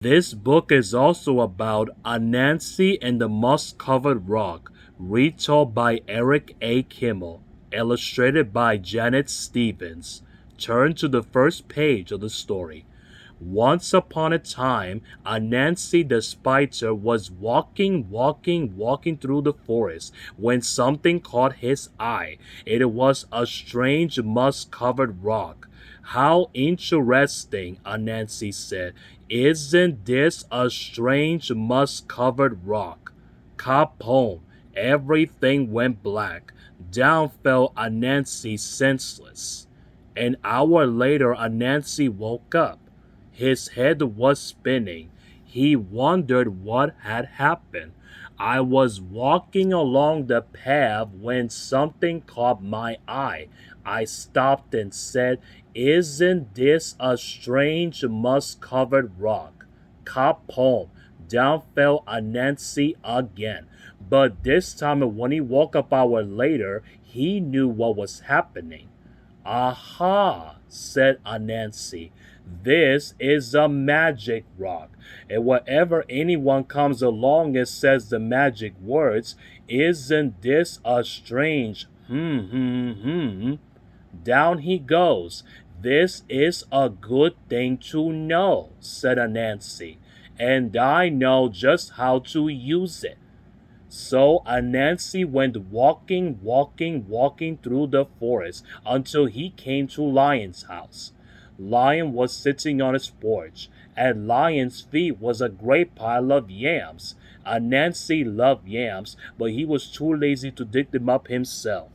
This book is also about Anansi and the Moss-Covered Rock, retold by Eric A. Kimmel, illustrated by Janet Stevens. Turn to the first page of the story. Once upon a time, Anansi the spider was walking through the forest when something caught his eye. It was a strange moss-covered rock. How interesting, Anansi said. Isn't this a strange moss-covered rock? Kapom! Everything went black. Down fell Anansi senseless. An hour later, Anansi woke up. His head was spinning. He wondered what had happened. I was walking along the path when something caught my eye. I stopped and said, "Isn't this a strange moss-covered rock?" Kapom! Down fell Anansi again. But this time, when he woke up an hour later, he knew what was happening. "Aha," said Anansi. "This is a magic rock. And whenever anyone comes along and says the magic words, isn't this a strange down he goes. This is a good thing to know," said Anansi, "and I know just how to use it." So Anansi went walking through the forest until he came to Lion's house. Lion was sitting on his porch. At Lion's feet was a great pile of yams. Anansi loved yams, but he was too lazy to dig them up himself.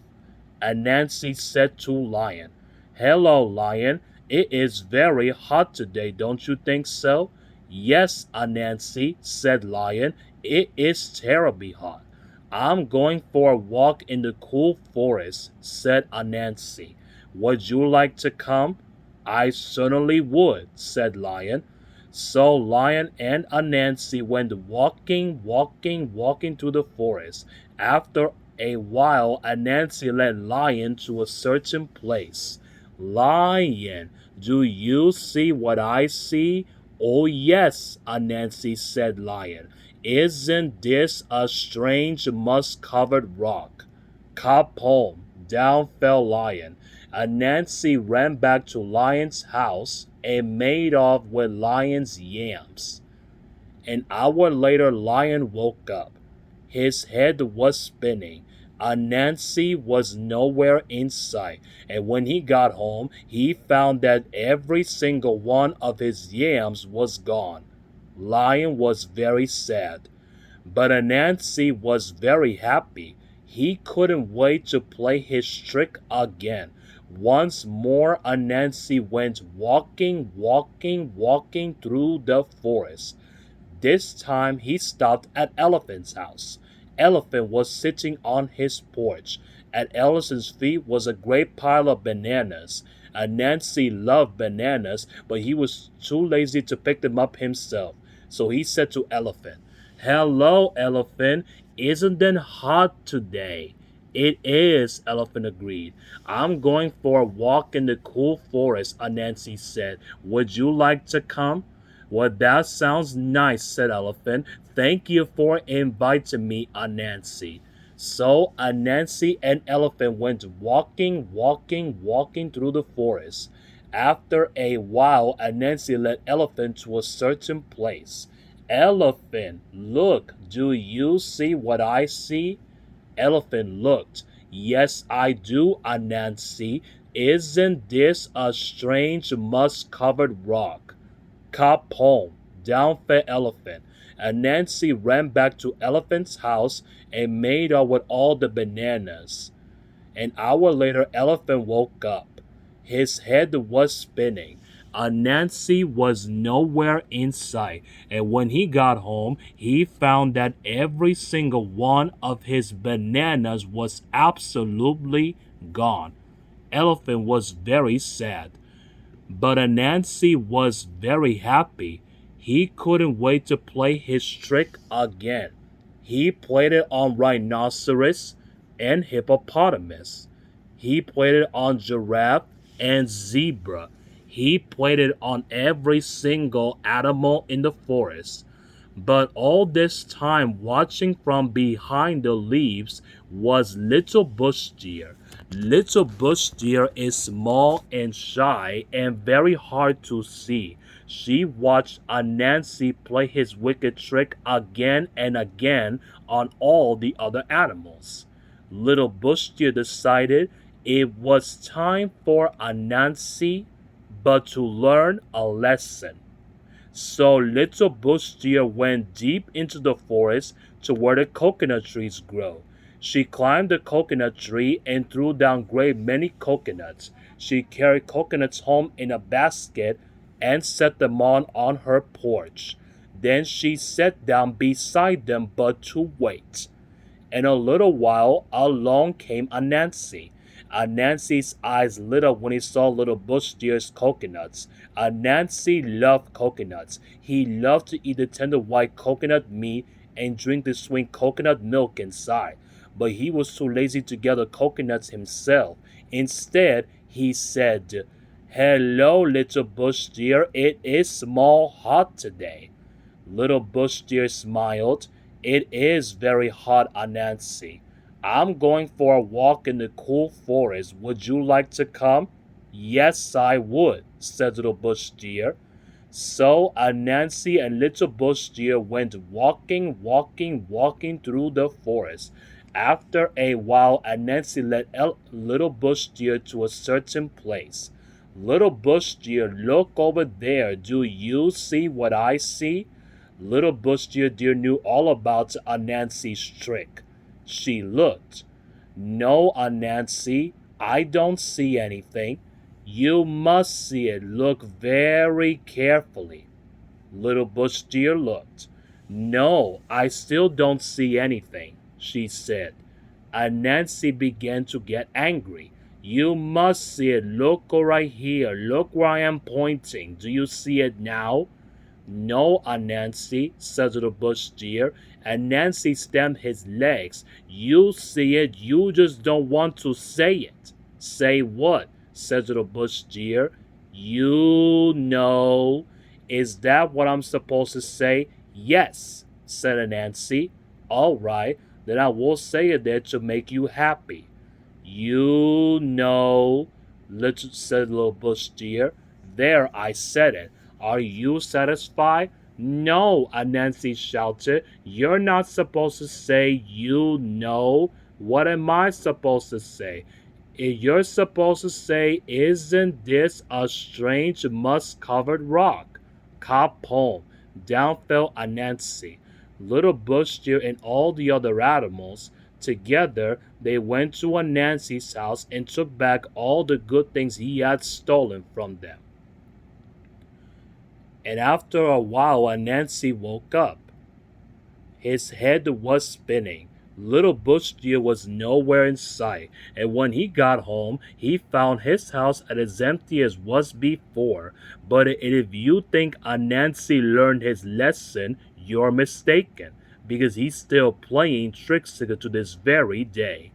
Anansi said to Lion, "Hello, Lion. It is very hot today, don't you think so?" "Yes, Anansi," said Lion. "It is terribly hot." "I'm going for a walk in the cool forest," said Anansi. "Would you like to come?" "I certainly would," said Lion. So Lion and Anansi went walking through the forest. After a while, Anansi led Lion to a certain place. "Lion, do you see what I see?" "Oh, yes," Anansi said. Lion, "isn't this a strange moss-covered rock?" Kapom! Down fell Lion. Anansi ran back to Lion's house and made off with Lion's yams. An hour later, Lion woke up. His head was spinning. Anansi was nowhere in sight, and when he got home, he found that every single one of his yams was gone. Lion was very sad, but Anansi was very happy. He couldn't wait to play his trick again. Once more, Anansi went walking through the forest. This time he stopped at Elephant's house. Elephant was sitting on his porch. At Elephant's feet was a great pile of bananas. Anansi loved bananas, but he was too lazy to pick them up himself. So he said to Elephant, "Hello, Elephant. Isn't it hot today?" "It is," Elephant agreed. "I'm going for a walk in the cool forest," Anansi said. "Would you like to come?" "Well, that sounds nice," said Elephant. "Thank you for inviting me, Anansi." So Anansi and Elephant went walking through the forest. After a while, Anansi led Elephant to a certain place. "Elephant, look, do you see what I see?" Elephant looked. "Yes, I do, Anansi. Isn't this a strange moss-covered rock?" Kapom! Down fell Elephant. Anansi ran back to Elephant's house and made off with all the bananas. An hour later, Elephant woke up. His head was spinning. Anansi was nowhere in sight, and when he got home, he found that every single one of his bananas was absolutely gone. Elephant was very sad. But Anansi was very happy. He couldn't wait to play his trick again. He played it on rhinoceros and hippopotamus. He played it on giraffe and zebra. He played it on every single animal in the forest. But all this time, watching from behind the leaves, was Little Bush Deer. Little Bush Deer is small and shy and very hard to see. She watched Anansi play his wicked trick again and again on all the other animals. Little Bush Deer decided it was time for Anansi but to learn a lesson. So Little Bush Deer went deep into the forest to where the coconut trees grow. She climbed the coconut tree and threw down great many coconuts. She carried coconuts home in a basket and set them on her porch. Then she sat down beside them but to wait. In a little while, along came Anansi. Anansi's eyes lit up when he saw Little Bush Deer's coconuts. Anansi loved coconuts. He loved to eat the tender white coconut meat and drink the sweet coconut milk inside. But he was too lazy to gather coconuts himself. Instead, he said, "Hello, Little Bush Deer. It is small hot today." Little Bush Deer smiled. "It is very hot, Anansi. I'm going for a walk in the cool forest. Would you like to come?" "Yes, I would," said Little Bush Deer. So Anansi and Little Bush Deer went walking through the forest. After a while, Anansi led Little Bush Deer to a certain place. "Little Bush Deer, look over there. Do you see what I see?" Little Bush Deer knew all about Anansi's trick. She looked. "No, Anansi, I don't see anything." "You must see it. Look very carefully." Little Bush Deer looked. "No, I still don't see anything," she said. Anansi began to get angry. "You must see it. Look right here. Look where I am pointing. Do you see it now?" "No, Anansi," said Little Bush Deer. Anansi stamped his legs. "You see it, you just don't want to say it." "Say what?" said Little Bush Deer. "You know." "Is that what I'm supposed to say?" "Yes," said Anansi. "All right, then I will say it there to make you happy." "You know," said Little Bush Deer. "There, I said it. Are you satisfied?" "No," Anansi shouted. "You're not supposed to say you know. What am I supposed to say?" "You're supposed to say, 'Isn't this a strange moss-covered rock?'" Kapom! Down fell Anansi. Little Bush Deer and all the other animals, together, they went to Anansi's house and took back all the good things he had stolen from them. And after a while, Anansi woke up. His head was spinning. Little Bush Deer was nowhere in sight, and when he got home, he found his house as empty as was before. But if you think Anansi learned his lesson, you're mistaken, because he's still playing tricks to this very day.